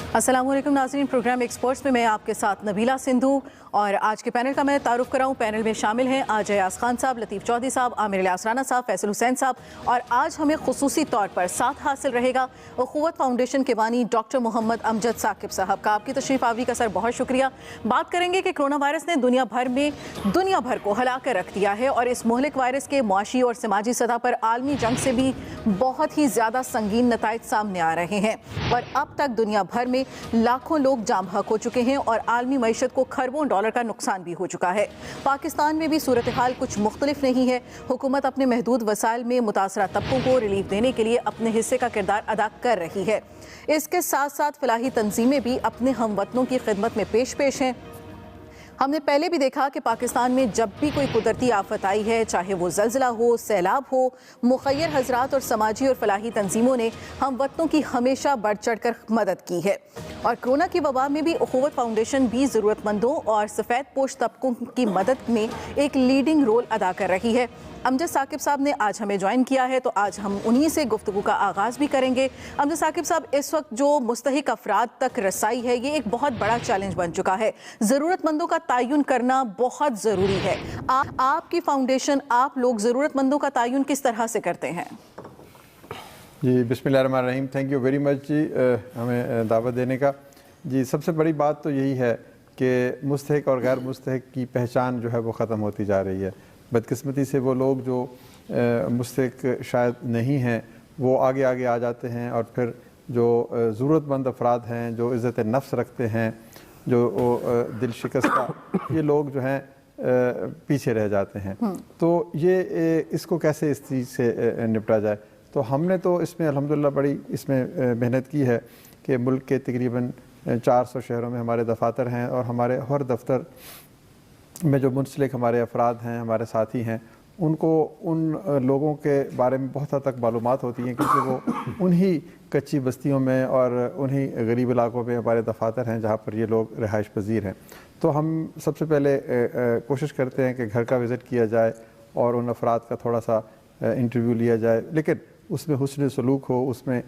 अस्सलाम वालेकुम नाज़रीन, प्रोग्राम एक्सपर्ट्स में मैं आपके साथ नबीला सिंधु और आज के पैनल का मैं तारुफ कराऊं। पैनल में शामिल हैं आज अयाज खान साहब, लतीफ़ चौधरी साहब, आमिर इलियास राना साहब, फैसल हुसैन साहब, और आज हमें खुसूसी तौर पर साथ हासिल रहेगा उख़ुव्वत फाउंडेशन के बानी डॉक्टर मोहम्मद अमजद साकिब साहब का। आपकी तशरीफ़ आवरी का सर बहुत शुक्रिया। बात करेंगे कि कोरोना वायरस ने दुनिया भर को हिला कर रख दिया है और इस मुहलिक वायरस के मुआशी और समाजी सतह पर आलमी जंग से भी बहुत ही ज़्यादा संगीन नताइज सामने आ रहे हैं और अब तक दुनिया भर में लाखों लोग जाम बहक हो चुके हैं और आलमी मईशत को खरबों डॉलर का नुकसान भी हो चुका है। पाकिस्तान में भी सूरत हाल कुछ मुख्तलिफ नहीं है। हुकूमत अपने महदूद वसाइल में मुतासरा तबकों को रिलीफ देने के लिए अपने हिस्से का किरदार अदा कर रही है। इसके साथ साथ फलाही तंजीमें भी अपने हमवतनों की खिदमत में पेश हैं। हमने पहले भी देखा कि पाकिस्तान में जब भी कोई कुदरती आफत आई है, चाहे वो ज़लज़ला हो, सैलाब हो, मुखय्यर हजरात और समाजी और फलाही तंजीमों ने हम वतनों की हमेशा बढ़ चढ़ कर मदद की है। और कोरोना की वबा में भी उख़ुव्वत फाउंडेशन भी ज़रूरतमंदों और सफ़ेद पोश तबकों की मदद में एक लीडिंग रोल अदा कर रही है। अमजद साकिब साहब ने आज हमें ज्वाइन किया है, तो आज हम उन्हीं से गुफ्तगू का आगाज़ भी करेंगे। अमजद साकिब साहब, इस वक्त जो मुस्तहिक अफराद तक रसाई है, ये एक बहुत बड़ा चैलेंज बन चुका है। ज़रूरतमंदों का तयन करना बहुत ज़रूरी है। आपकी फाउंडेशन, आप लोग ज़रूरतमंदों का तयन किस तरह से करते हैं? जी, बिस्मिल्लाहिर्रहमानिर्रहीम। थैंक यू वेरी मच जी हमें दावत देने का। जी, सबसे बड़ी बात तो यही है कि मुस्तहिक और गैर मुस्तहिक की पहचान जो है वो ख़त्म होती जा रही है। बदकिस्मती से वो लोग जो मुस्तहिक शायद नहीं हैं वो आगे आगे आ जाते हैं और फिर जो ज़रूरतमंद अफराद हैं, जो इज़्ज़त नफ्स रखते हैं, जो दिल शिकस्ता, ये लोग जो हैं पीछे रह जाते हैं। तो ये इसको कैसे इस चीज़ से निपटा जाए, तो हमने तो इसमें अल्हम्दुलिल्लाह बड़ी इसमें मेहनत की है कि मुल्क के तकरीबन 400 शहरों में हमारे दफातर हैं और हमारे हर दफ्तर में जो मुंसलिक हमारे अफराद हैं, हमारे साथी हैं, उनको उन लोगों के बारे में बहुत हद तक मालूमात होती हैं क्योंकि वो उन्हीं कच्ची बस्तियों में और उन्हीं गरीब इलाकों में हमारे दफातर हैं जहाँ पर ये लोग रिहाइश पजीर हैं। तो हम सबसे पहले कोशिश करते हैं कि घर का विज़िट किया जाए और उन अफराद का थोड़ा सा इंटरव्यू लिया जाए, लेकिन उसमें हुस्न सलूक हो, उसमें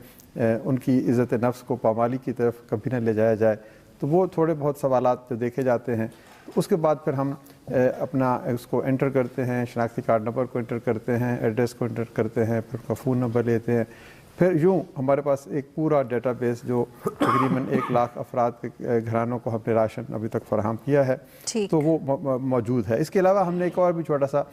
उनकी इज़्ज़त नफ्स को पामाली की तरफ कभी न ले जाया जाए। तो वो थोड़े बहुत सवालात जो देखे जाते हैं, उसके बाद फिर हम अपना उसको एंटर करते हैं, शनाख्ती कार्ड नंबर को एंटर करते हैं, एड्रेस को एंटर करते हैं, फिर उनका फ़ोन नंबर लेते हैं। फिर यूँ हमारे पास एक पूरा डेटाबेस जो तकरीबन 1 लाख अफराद के घरानों को हमने राशन अभी तक फराहम किया है, तो वो मौजूद है। इसके अलावा हमने एक और भी छोटा सा,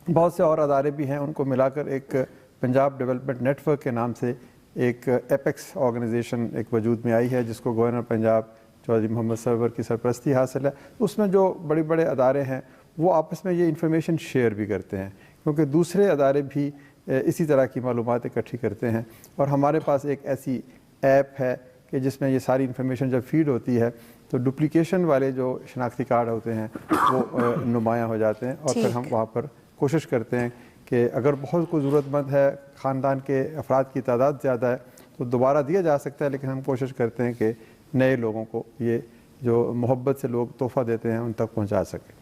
बहुत से और अदारे भी हैं, उनको मिलाकर एक पंजाब डेवलपमेंट नेटवर्क के नाम से एक एपेक्स ऑर्गेनाइजेशन एक वजूद में आई है, जिसको गवर्नर पंजाब चौधरी मोहम्मद सरवर की सरपरस्ती हासिल है। उसमें जो बड़े बड़े अदारे हैं वो आपस में ये इंफॉर्मेशन शेयर भी करते हैं, क्योंकि दूसरे अदारे भी इसी तरह की मालूमात इकट्ठी करते हैं। और हमारे पास एक ऐसी ऐप है कि जिसमें ये सारी इन्फॉर्मेशन जब फीड होती है तो डुप्लीकेशन वाले जो शनाख्ती कार्ड होते हैं वो नुमायाँ हो जाते हैं और फिर हम वहाँ पर कोशिश करते हैं कि अगर बहुत कोई ज़रूरतमंद है, ख़ानदान के अफराद की तादाद ज़्यादा है, तो दोबारा दिया जा सकता है, लेकिन हम कोशिश करते हैं कि नए लोगों को ये जो मोहब्बत से लोग तोहफ़ा देते हैं उन तक पहुँचा सकें।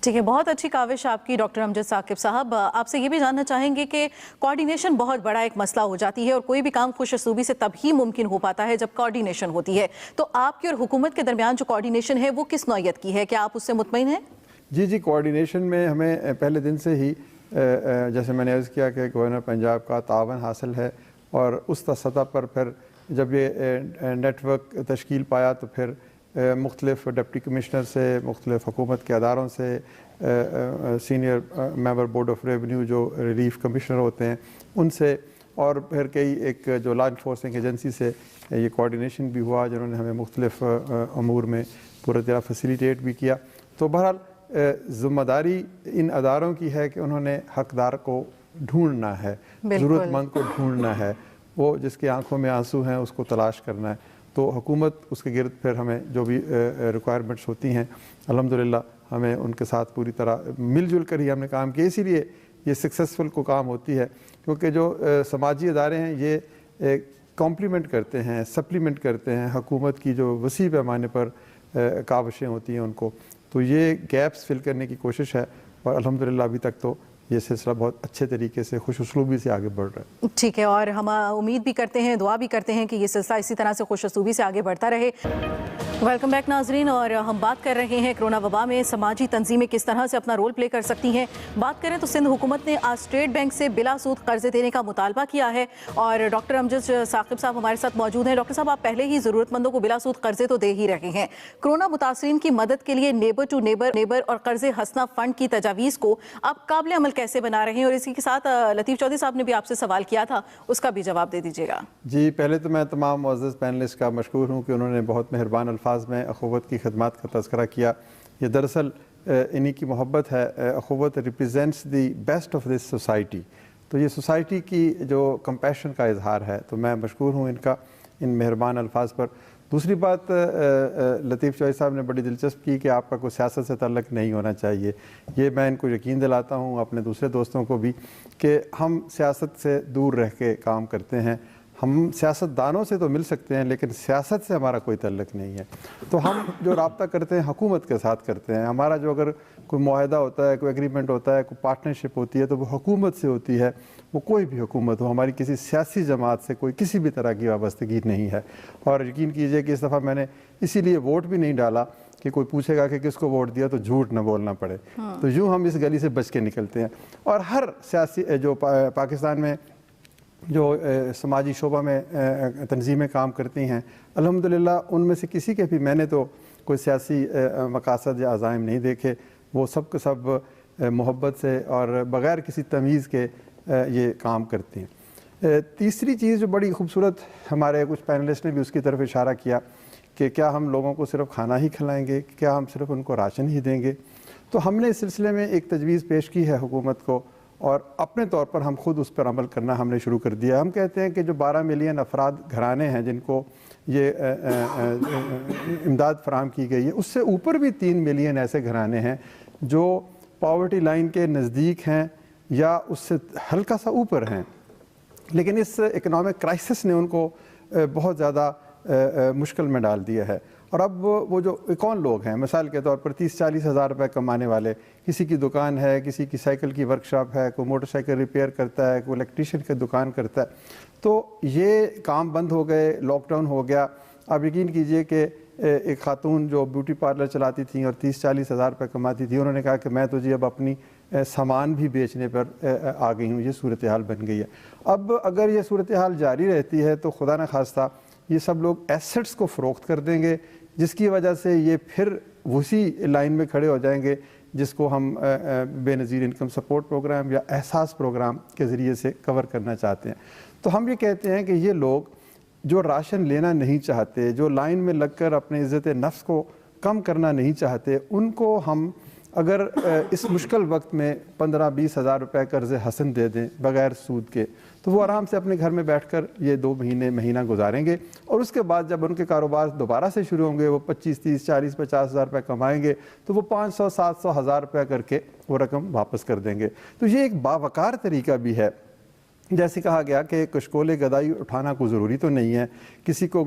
ठीक है, बहुत अच्छी काविश आपकी डॉक्टर अमजद साकिब साहब। आपसे ये भी जानना चाहेंगे कि कोऑर्डिनेशन बहुत बड़ा एक मसला हो जाती है और कोई भी काम खुश असलूबी से तभी मुमकिन हो पाता है जब कोऑर्डिनेशन होती है। तो आपकी और हुकूमत के दरमियान जो कोऑर्डिनेशन है वो किस नौयत की है, क्या आप उससे मुतमईन हैं? जी, कोऑर्डिनेशन में हमें पहले दिन से ही जैसे मैंने अर्ज़ किया कि गवर्नर पंजाब का तावन हासिल है और उस सतह पर फिर जब ये नेटवर्क तश्कील पाया तो फिर मुख्तलिफ़ डिप्टी कमिश्नर से, मुख्तलिफ़ हुकूमत के अदारों से, senior member board of revenue जो रिलीफ कमिश्नर होते हैं उनसे, और फिर कई एक जो लॉ इन्फोर्सिंग एजेंसी से ये कोऑर्डिनेशन भी हुआ, जिन्होंने हमें मुख्तलिफ़ अमूर में पूरी तरह फैसिलिटेट भी किया। तो बहरहाल ज़िम्मेदारी इन अदारों की है कि उन्होंने हकदार को ढूंढना है, ज़रूरतमंद को ढूंढना है, وہ جس کی آنکھوں میں آنسو ہیں اس کو تلاش کرنا ہے. تو حکومت اس کے گرد پھر ہمیں جو بھی ریکوائرمنٹس ہوتی ہیں الحمدللہ ہمیں ان کے ساتھ پوری طرح مل جل کر ہی ہم نے کام کیا. اسی لیے یہ سکسیسفل کو کام ہوتی ہے کیونکہ جو سماجی ادارے ہیں یہ کمپلیمنٹ کرتے ہیں, سپلیمنٹ کرتے ہیں حکومت کی جو وسیع پیمانے پر کاوشیں ہوتی ہیں ان کو. تو یہ گیپس فل کرنے کی کوشش ہے اور الحمدللہ ابھی تک تو یہ سلسلہ بہت اچھے طریقے سے خوش اسلوبی سے آگے بڑھ رہا ہے. ٹھیک ہے, اور ہم امید بھی کرتے ہیں, دعا بھی کرتے ہیں کہ یہ سلسلہ اسی طرح سے خوش اسلوبی سے آگے بڑھتا رہے. ویلکم بیک ناظرین, اور ہم بات کر رہے ہیں کرونا وبا میں سماجی تنظیمیں کس طرح سے اپنا رول پلے کر سکتی ہیں. بات کریں تو سندھ حکومت نے آج اسٹیٹ بینک سے بلا سود قرضے دینے کا مطالبہ کیا ہے اور ڈاکٹر امجد ثاقب صاحب ہمارے ساتھ موجود ہیں. ڈاکٹر صاحب, آپ پہلے ہی ضرورت مندوں کو بلا سود قرضے تو دے ہی رہے ہیں. کرونا متاثرین کی مدد کے لیے نیبر ٹو نیبر اور قرض ہنسنا فنڈ کی تجاویز کو آپ قابل عمل کیسے بنا رہے ہیں, اور اسی کے ساتھ لطیف چودھری صاحب نے بھی آپ سے سوال کیا تھا, اس کا بھی جواب دے دیجیے گا. جی, پہلے تو میں تمام معزز پینلسٹ کا مشکور ہوں کہ انہوں نے بہت مہربان الفاظ میں اخوت کی خدمات کا تذکرہ کیا. یہ دراصل انہی کی محبت ہے. اخوت represents the best of this society. تو یہ سوسائٹی کی جو کمپیشن کا اظہار ہے, تو میں مشکور ہوں ان کا ان مہربان الفاظ پر. دوسری بات, لطیف چودھری صاحب نے بڑی دلچسپ کی کہ آپ کا کوئی سیاست سے تعلق نہیں ہونا چاہیے. یہ میں ان کو یقین دلاتا ہوں, اپنے دوسرے دوستوں کو بھی, کہ ہم سیاست سے دور رہ کے کام کرتے ہیں. ہم سیاست دانوں سے تو مل سکتے ہیں لیکن سیاست سے ہمارا کوئی تعلق نہیں ہے. تو ہم جو رابطہ کرتے ہیں حکومت کے ساتھ کرتے ہیں. ہمارا جو اگر کوئی معاہدہ ہوتا ہے, کوئی ایگریمنٹ ہوتا ہے, کوئی پارٹنرشپ ہوتی ہے, تو وہ حکومت سے ہوتی ہے. وہ کوئی بھی حکومت ہو, ہماری کسی سیاسی جماعت سے کوئی کسی بھی طرح کی وابستگی نہیں ہے. اور یقین کیجئے کہ اس دفعہ میں نے اسی لیے ووٹ بھی نہیں ڈالا کہ کوئی پوچھے گا کہ کس کو ووٹ دیا تو جھوٹ نہ بولنا پڑے. تو یوں ہم اس گلی سے بچ کے نکلتے ہیں. اور ہر سیاسی جو پاکستان میں جو سماجی شعبہ میں تنظیمیں کام کرتی ہیں, الحمدللہ ان میں سے کسی کے بھی میں نے تو کوئی سیاسی مقاصد یا عزائم نہیں دیکھے. وہ سب کے سب محبت سے اور بغیر کسی تمیز کے یہ کام کرتی ہیں. تیسری چیز جو بڑی خوبصورت, ہمارے کچھ پینلسٹ نے بھی اس کی طرف اشارہ کیا کہ کیا ہم لوگوں کو صرف کھانا ہی کھلائیں گے, کیا ہم صرف ان کو راشن ہی دیں گے. تو ہم نے اس سلسلے میں ایک تجویز پیش کی ہے حکومت کو, اور اپنے طور پر ہم خود اس پر عمل کرنا ہم نے شروع کر دیا. ہم کہتے ہیں کہ جو 12 ملین افراد گھرانے ہیں جن کو یہ امداد فراہم کی گئی ہے, اس سے اوپر بھی 3 ملین ایسے گھرانے ہیں جو پاورٹی لائن کے نزدیک ہیں یا اس سے ہلکا سا اوپر ہیں, لیکن اس اکنامک کرائسس نے ان کو بہت زیادہ مشکل میں ڈال دیا ہے. اور اب وہ جو کون لوگ ہیں, مثال کے طور پر 30-40 ہزار روپے کمانے والے, کسی کی دکان ہے, کسی کی سائیکل کی ورکشاپ ہے, کوئی موٹر سائیکل ریپیئر کرتا ہے, کوئی الیکٹریشین کی دکان کرتا ہے, تو یہ کام بند ہو گئے, لاک ڈاؤن ہو گیا. آپ یقین کیجئے کہ ایک خاتون جو بیوٹی پارلر چلاتی تھیں اور 30-40 ہزار روپے کماتی تھی, انہوں نے کہا کہ میں تو جی اب اپنی سامان بھی بیچنے پر آ گئی ہوں. یہ صورتحال بن گئی ہے. اب اگر یہ صورتحال جاری رہتی ہے تو خدا نہ خواستہ یہ سب لوگ ایسٹس کو فروخت کر دیں گے, جس کی وجہ سے یہ پھر اسی لائن میں کھڑے ہو جائیں گے جس کو ہم بے نظیر انکم سپورٹ پروگرام یا احساس پروگرام کے ذریعے سے کور کرنا چاہتے ہیں. تو ہم یہ کہتے ہیں کہ یہ لوگ جو راشن لینا نہیں چاہتے, جو لائن میں لگ کر اپنے عزت نفس کو کم کرنا نہیں چاہتے, ان کو ہم اگر اس مشکل وقت میں 15-20 ہزار روپے قرض حسن دے دیں بغیر سود کے, تو وہ آرام سے اپنے گھر میں بیٹھ کر یہ 2 مہینہ گزاریں گے. اور اس کے بعد جب ان کے کاروبار دوبارہ سے شروع ہوں گے, وہ 25-30-40-50 ہزار روپے کمائیں گے, تو وہ 500-700 ہزار روپے کر کے وہ رقم واپس کر دیں گے. تو یہ ایک باوقار طریقہ بھی ہے. جیسے کہا گیا کہ کشکول گدائی اٹھانا کوئی ضروری تو نہیں ہے, کسی کو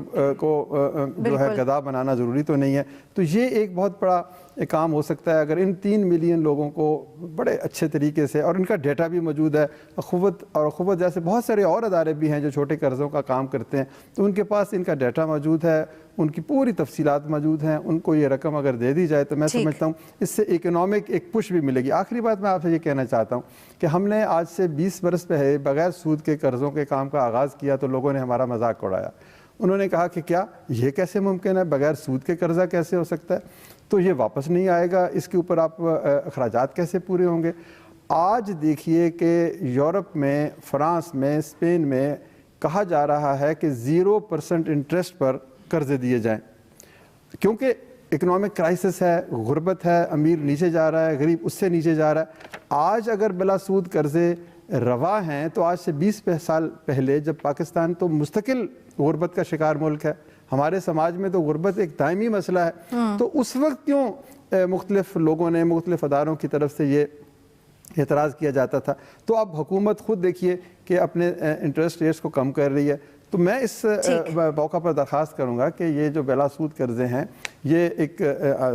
جو ہے گدا بنانا ضروری تو نہیں ہے. تو یہ ایک بہت بڑا کام ہو سکتا ہے اگر ان 3 ملین لوگوں کو بڑے اچھے طریقے سے, اور ان کا ڈیٹا بھی موجود ہے. اخوت جیسے بہت سارے اور ادارے بھی ہیں جو چھوٹے قرضوں کا کام کرتے ہیں, تو ان کے پاس ان کا ڈیٹا موجود ہے, ان کی پوری تفصیلات موجود ہیں. ان کو یہ رقم اگر دے دی جائے تو میں سمجھتا ہوں اس سے اکنامک ایک پش بھی ملے گی. آخری بات میں آپ سے یہ کہنا چاہتا ہوں کہ ہم نے آج سے 20 برس پہلے بغیر سود کے قرضوں کے کام کا آغاز کیا تو لوگوں نے ہمارا مذاق اڑایا. انہوں نے کہا کہ کیا یہ کیسے ممکن ہے, بغیر سود کے قرضہ کیسے ہو سکتا ہے, تو یہ واپس نہیں آئے گا, اس کے اوپر آپ اخراجات کیسے پورے ہوں گے. آج دیکھیے کہ یورپ میں, فرانس میں, اسپین میں کہا جا رہا ہے کہ 0% انٹرسٹ پر قرضے دیے جائیں, کیونکہ اکنامک کرائسس ہے, غربت ہے, امیر نیچے جا رہا ہے, غریب اس سے نیچے جا رہا ہے. آج اگر بلا سود قرضے रवा हैं, तो आज से 20 साल पहले जब पाकिस्तान तो मुस्तकिल गुर्बत का शिकार मुल्क है, हमारे समाज में तो गुर्बत एक दायमी मसला है, तो उस वक्त क्यों मुख्तलिफ लोगों ने मुख्तलिफ अदारों की तरफ से ये एतराज़ किया जाता था। तो अब हुकूमत खुद देखिए कि अपने इंटरेस्ट रेट्स को कम कर रही है। तो मैं इस मौका पर दरख्वास्त करूँगा कि ये जो बिला सूद कर्ज़े हैं, ये एक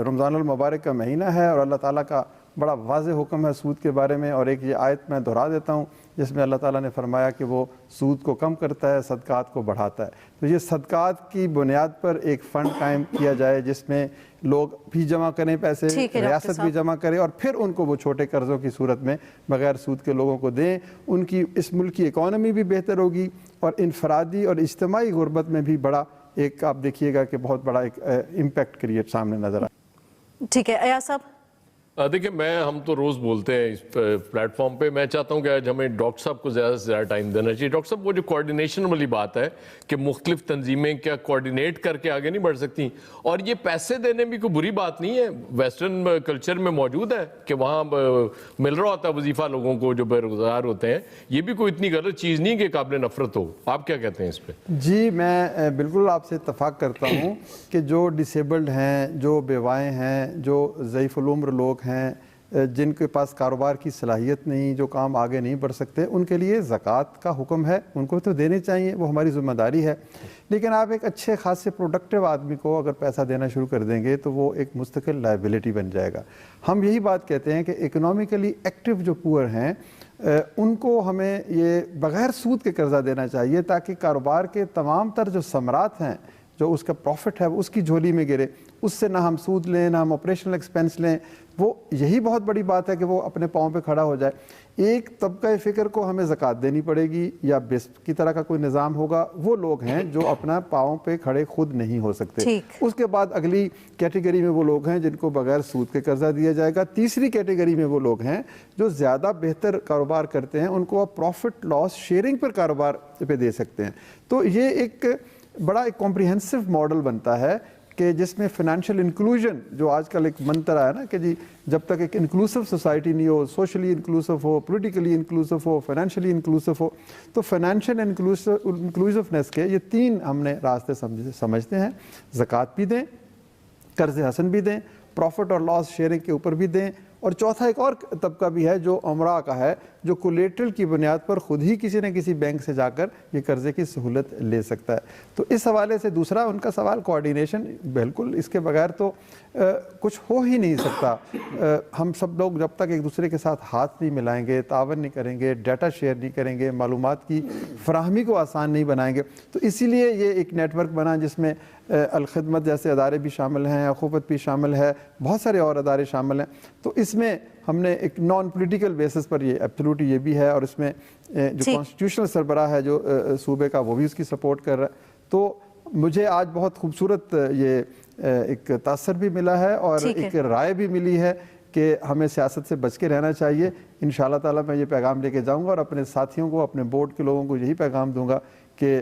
रमज़ानुल मुबारक का महीना है और अल्लाह ताला का बड़ा वाज़ेह हुक्म है सूद के बारे में, और एक ये आयत मैं दोहरा देता हूँ जिसमें अल्लाह ताला ने फरमाया कि वो सूद को कम करता है, सदक़ात को बढ़ाता है। तो ये सदक़ात की बुनियाद पर एक फ़ंड कायम किया जाए जिसमें लोग भी जमा करें पैसे, रियासत भी जमा करे, और फिर उनको वो छोटे कर्ज़ों की सूरत में बग़ैर सूद के लोगों को दें। उनकी इस मुल्क की इकॉनमी भी बेहतर होगी और इनफरादी और इज्तिमाई गुर्बत में भी बड़ा एक आप देखिएगा कि बहुत बड़ा एक इम्पैक्ट क्रिएट सामने नज़र आए। ठीक है, अयाज साहब। देखिए, हम तो रोज़ बोलते हैं इस प्लेटफॉर्म पे, मैं चाहता हूँ कि आज हमें डॉक्टर साहब को ज़्यादा से ज़्यादा टाइम देना चाहिए। डॉक्टर साहब, वो जो कोऑर्डिनेशन वाली बात है कि मुख्तलिफ तंजीमें क्या कोऑर्डिनेट करके आगे नहीं बढ़ सकती, और ये पैसे देने भी कोई बुरी बात नहीं है, वेस्टर्न कल्चर में मौजूद है कि वहाँ मिल रहा होता है वजीफ़ा लोगों को जो बेरोज़गार होते हैं, ये भी कोई इतनी गलत चीज़ नहीं कि काबिल नफ़रत हो। आप क्या कहते हैं इस पर? जी, मैं बिल्कुल आपसे इत्तफ़ाक़ करता हूँ कि जो डिसेबल्ड हैं, जो बेवाएँ हैं, जो ज़ईफ़ुल उम्र लोग हैं, जिनके पास कारोबार की सलाहियत नहीं, जो काम आगे नहीं बढ़ सकते, उनके लिए ज़कात का हुक्म है, उनको तो देने चाहिए, वो हमारी ज़िम्मेदारी है। लेकिन आप एक अच्छे खासे प्रोडक्टिव आदमी को अगर पैसा देना शुरू कर देंगे तो वो एक मुस्तकिल लायबिलिटी बन जाएगा। हम यही बात कहते हैं कि इकोनॉमिकली एक्टिव जो पुअर हैं उनको हमें ये बग़ैर सूद के कर्ज़ा देना चाहिए ताकि कारोबार के तमाम तर जो समरात हैं, जो उसका प्रॉफिट है उसकी झोली में गिरे, उससे ना हम सूद लें ना हम ऑपरेशनल एक्सपेंस लें। वो यही बहुत बड़ी बात है कि वो अपने पाँव पे खड़ा हो जाए। एक तबका फ़िक्र को हमें ज़कात देनी पड़ेगी या बेस्ट की तरह का कोई निज़ाम होगा, वो लोग हैं जो अपना पाँव पे खड़े खुद नहीं हो सकते। उसके बाद अगली कैटेगरी में वो लोग हैं जिनको बगैर सूद के कर्जा दिया जाएगा। तीसरी कैटेगरी में वो लोग हैं जो ज़्यादा बेहतर कारोबार करते हैं, उनको आप प्रॉफिट लॉस शेयरिंग पर कारोबार पे दे सकते हैं। तो ये एक बड़ा एक कॉम्प्रिहेंसिव मॉडल बनता है कि जिसमें फाइनेंशियल इंक्लूजन, जो आजकल एक मंत्र है ना कि जी जब तक एक इंक्लूसिव सोसाइटी नहीं हो, सोशली इंक्लूसिव हो, पॉलिटिकली इंक्लूसिव हो, फाइनेंशियली इंक्लूसिव हो, तो फाइनेंशियल इंक्लूसिवनेस के ये तीन हमने रास्ते समझते हैं। ज़कात भी दें, कर्ज़ हसन भी दें, प्रॉफिट और लॉस शेयरिंग के ऊपर भी दें, और चौथा एक और तबका भी है जो उमरा का है, जो कोलेटरल की बुनियाद पर खुद ही किसी न किसी बैंक से जाकर ये कर्ज़े की सहूलत ले सकता है। तो इस हवाले से दूसरा उनका सवाल कोऑर्डिनेशन, बिल्कुल इसके बगैर तो कुछ हो ही नहीं सकता। हम सब लोग जब तक एक दूसरे के साथ हाथ नहीं मिलाएंगे, तावन नहीं करेंगे, डाटा शेयर नहीं करेंगे, मालूमात की फराहमी को आसान नहीं बनाएंगे, तो इसीलिए ये एक नेटवर्क बना जिसमें अल-खिदमत जैसे अदारे भी शामिल हैं, अखुवत भी शामिल है, बहुत सारे और अदारे शामिल हैं। तो इसमें हमने एक नॉन पॉलिटिकल बेसिस पर ये एब्सोल्यूटली ये भी है, और इसमें जो कॉन्स्टिट्यूशनल सरबराह है जो सूबे का, वो भी उसकी सपोर्ट कर रहा है। तो मुझे आज बहुत खूबसूरत ये एक तासर भी मिला है और एक राय भी मिली है कि हमें सियासत से बच के रहना चाहिए। इंशाअल्लाह ताला मैं ये पैगाम लेके जाऊंगा और अपने साथियों को, अपने बोर्ड के लोगों को यही पैगाम दूंगा कि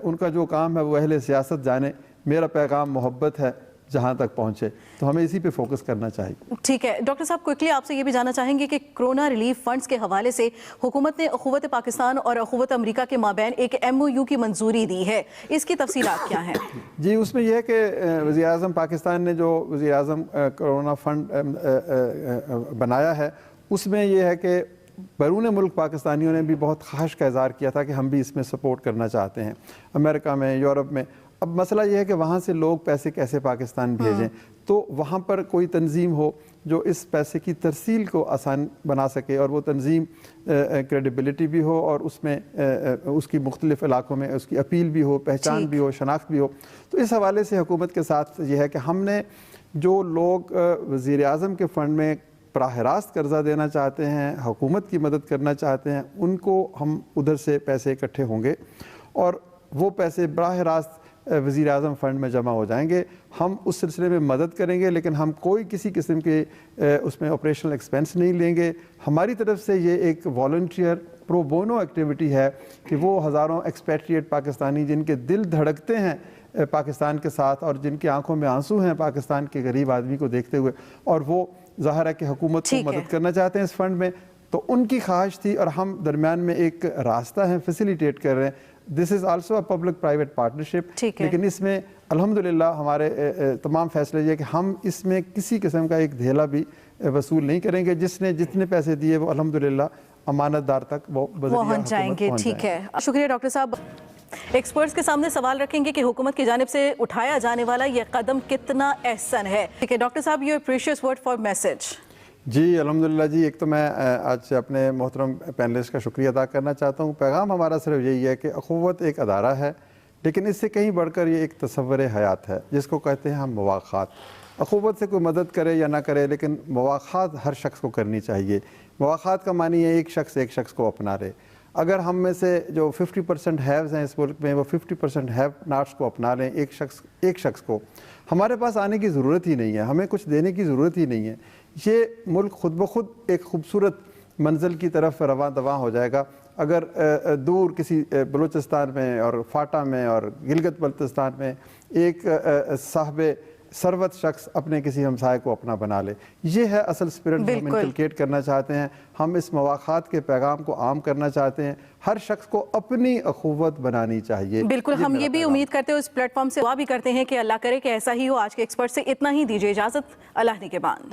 उनका जो काम है वो अहले सियासत जाने, मेरा पैगाम मोहब्बत है, जहाँ तक पहुँचे, तो हमें इसी पे फोकस करना चाहिए। ठीक है डॉक्टर साहब, क्विकली आपसे ये भी जानना चाहेंगे कि कोरोना रिलीफ फंड्स के हवाले से हुकूमत ने अखुवत पाकिस्तान और अखुवत अमरीका के माबैन एक MOU की मंजूरी दी है, इसकी तफसीलात क्या हैं? जी, उसमें यह है कि वज़ीर आज़म पाकिस्तान ने जो वज़ीर आज़म कोरोना फंड बनाया है, उसमें यह है कि बैरून मुल्क पाकिस्तानियों ने भी बहुत ख्वाहिश का इज़हार किया था कि हम भी इसमें सपोर्ट करना चाहते हैं, अमेरिका में, यूरोप में। अब मसला यह है कि वहाँ से लोग पैसे कैसे पाकिस्तान भेजें, तो वहाँ पर कोई तंजीम हो जो इस पैसे की तरसील को आसान बना सके, और वो तंजीम क्रेडिबिलिटी भी हो और उसमें उसकी मुख्तलिफ इलाकों में उसकी अपील भी हो, पहचान भी हो, शनाख्त भी हो। तो इस हवाले से हुकूमत के साथ यह है कि हमने जो लोग वज़ीर आज़म के फ़ंड में बराह रास्त कर्ज़ा देना चाहते हैं, हुकूमत की मदद करना चाहते हैं, उनको हम उधर से पैसे इकट्ठे होंगे और वो पैसे बराह रास्त वज़ीर आज़म फ़ंड में जमा हो जाएंगे। हम उस सिलसिले में मदद करेंगे, लेकिन हम कोई किसी किस्म के उसमें ऑपरेशनल एक्सपेंस नहीं लेंगे। हमारी तरफ से ये एक वॉलंटियर प्रो बोनो एक्टिविटी है कि वो हज़ारों एक्सपेट्रिएट पाकिस्तानी जिनके दिल धड़कते हैं पाकिस्तान के साथ और जिनकी आंखों में आंसू हैं पाकिस्तान के गरीब आदमी को देखते हुए, और वो ज़ाहिर है कि हुकूमत को मदद करना चाहते हैं इस फंड में, تو ان کی خواہش تھی اور ہم درمیان میں ایک راستہ ہیں فیسیلیٹیٹ کر رہے ہیں. This is also a public private partnership. لیکن اس میں الحمدللہ ہمارے تمام فیصلے یہ کہ ہم اس میں کسی قسم کا ایک دھیلا بھی وصول نہیں کریں گے. جس نے جتنے پیسے دیے وہ الحمدللہ امانت دار تک وہ پہنچ جائیں گے. ٹھیک ہے, شکریہ ڈاکٹر صاحب. ایکسپرٹس کے سامنے سوال رکھیں گے کہ حکومت کی جانب سے اٹھایا جانے والا یہ قدم کتنا احسن ہے. ٹھیک ہے ڈاکٹر صاحب, your precious word for message. جی الحمدللہ جی, ایک تو میں آج اپنے محترم پینلسٹ کا شکریہ ادا کرنا چاہتا ہوں. پیغام ہمارا صرف یہی ہے کہ اخوت ایک ادارہ ہے, لیکن اس سے کہیں بڑھ کر یہ ایک تصور حیات ہے جس کو کہتے ہیں ہم مواخات. اخوت سے کوئی مدد کرے یا نہ کرے, لیکن مواخات ہر شخص کو کرنی چاہیے. مواخات کا معنی ہے ایک شخص کو اپنا لے. اگر ہم میں سے جو 50% ہیوز ہیں اس ملک میں, وہ 50% ہیو ناٹس کو اپنا لیں, ایک شخص کو. ہمارے پاس آنے کی ضرورت ہی نہیں ہے, ہمیں کچھ دینے کی ضرورت ہی نہیں ہے. یہ ملک خود بخود ایک خوبصورت منزل کی طرف رواں دواں ہو جائے گا اگر دور کسی بلوچستان میں اور فاٹا میں اور گلگت بلتستان میں ایک صاحب ثروت شخص اپنے کسی ہمسائے کو اپنا بنا لے. یہ ہے اصل اسپرٹ جو ہم انکلکیٹ کرنا چاہتے ہیں. ہم اس مواخات کے پیغام کو عام کرنا چاہتے ہیں. ہر شخص کو اپنی اخوت بنانی چاہیے. بالکل, ہم یہ بھی امید کرتے ہیں, اس پلیٹ فارم سے دعا بھی کرتے ہیں کہ اللہ کرے کہ ایسا ہی ہو. آج کے ایکسپرٹ سے اتنا ہی, دیجیے اجازت. اللہ نے کے بعد.